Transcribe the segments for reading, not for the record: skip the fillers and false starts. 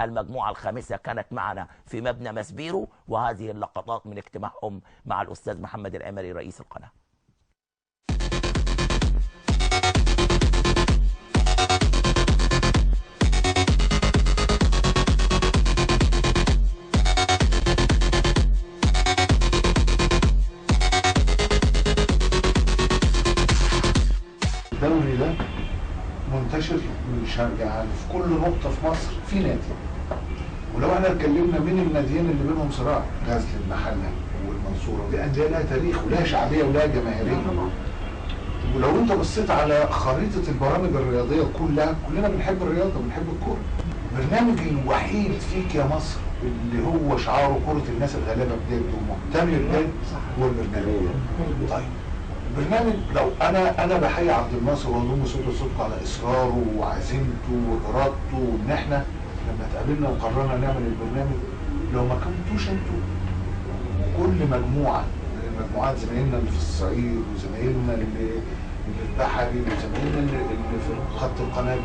المجموعة الخامسة كانت معنا في مبنى مسبيرو، وهذه اللقطات من اجتماعهم مع الأستاذ محمد العمري رئيس القناة. الدوري ده منتشر يعني في كل نقطة في مصر في نادي، ولو احنا اتكلمنا مين الناديين اللي بينهم صراع، غزل المحلة والمنصورة، ودي أندية لها تاريخ ولها شعبية ولها جماهيرية. ولو انت بصيت على خريطة البرامج الرياضية كلنا بنحب الرياضة وبنحب الكورة. البرنامج الوحيد فيك يا مصر اللي هو شعاره كرة الناس الغلابة بجد ومهتم بجد هو البرنامج. طيب البرنامج، لو انا بحيي عبد الناصر واضم صوته على اصراره وعزيمته وارادته، وان احنا لما اتقابلنا وقررنا نعمل البرنامج، لو ما كنتوش انتوا كل مجموعه من المجموعات، زمايلنا اللي في الصعيد وزمايلنا اللي في البحري وزمايلنا اللي في خط القناه،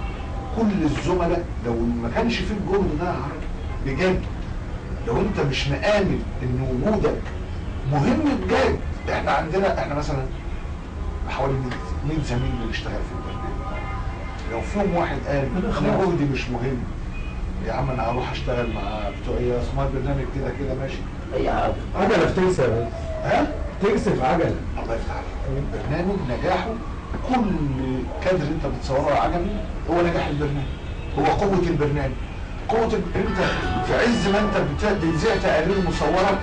كل الزملاء، لو ما كانش في الجهد ده بجد، لو انت مش مآمن ان وجودك مهم بجد. احنا مثلا حوالي 100 زميل بنشتغل في البرنامج. لو فيهم واحد قال انا جهدي مش مهم، يا عم انا هروح اشتغل مع بتوع ايه، اسمها البرنامج كده ماشي. هي عجله بتكسب يا باشا. ها؟ تكسب عجله. الله يفتح عليك. البرنامج نجاحه كل كادر انت بتصوره عجمي هو نجاح البرنامج، هو قوه البرنامج. انت في عز ما انت بتذيع تقارير مصوره،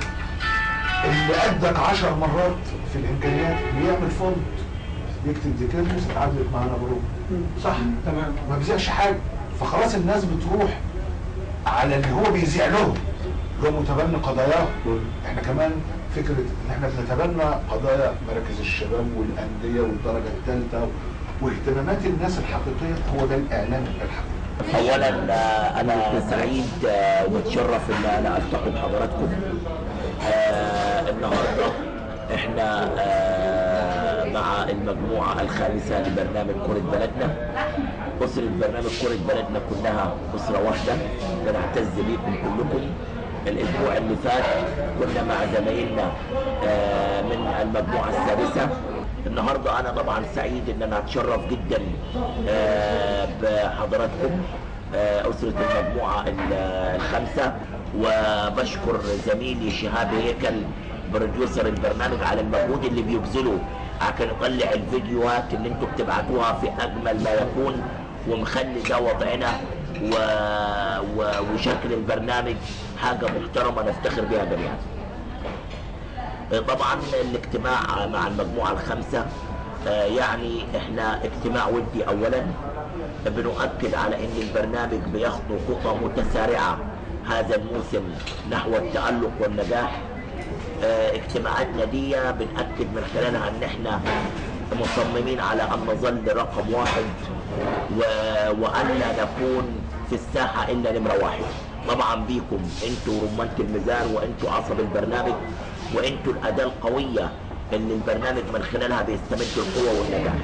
اللي قدك 10 مرات في الامكانيات بيعمل فونت، يكتب دي كلمه اتعادلت معانا بربع، صح؟ تمام. ما بيذيعش حاجه، فخلاص الناس بتروح على اللي هو بيذيع لهم، اللي هو متبني قضاياه. احنا كمان فكره ان احنا بنتبنى قضايا مراكز الشباب والانديه والدرجه الثالثه واهتمامات الناس الحقيقيه، هو ده الاعلام الحقيقي. اولا انا سعيد ومتشرف ان انا التقي بحضراتكم. النهارده احنا مع المجموعه الخامسه لبرنامج كرة بلدنا. اسره برنامج كرة بلدنا كلها اسره واحده، بنعتز بيكم كلكم. الاسبوع اللي فات كنا مع زمايلنا من المجموعه السادسه. النهارده انا طبعا سعيد ان انا اتشرف جدا بحضراتكم اسره المجموعه الخامسه، وبشكر زميلي شهاب هيكل بروديوسر البرنامج على المجهود اللي بيبذله عشان يطلع الفيديوهات اللي انتم بتبعتوها في اجمل ما يكون، ومخلي ده وضعنا وشكل البرنامج حاجه محترمه نفتخر بها جميعا. طبعا الاجتماع مع المجموعه الخامسه يعني احنا اجتماع ودي. اولا بنؤكد على ان البرنامج بيخطو خطى متسارعه هذا الموسم نحو التألق والنجاح. اجتماعاتنا دي بنأكد من خلالها ان احنا مصممين على ان نظل رقم واحد وان لا نكون في الساحه الا نمره واحد. طبعا بيكم انتوا رمانة الميزان، وانتوا عصب البرنامج، وانتوا الاداه القويه اللي البرنامج من خلالها بيستمد القوه والنجاح.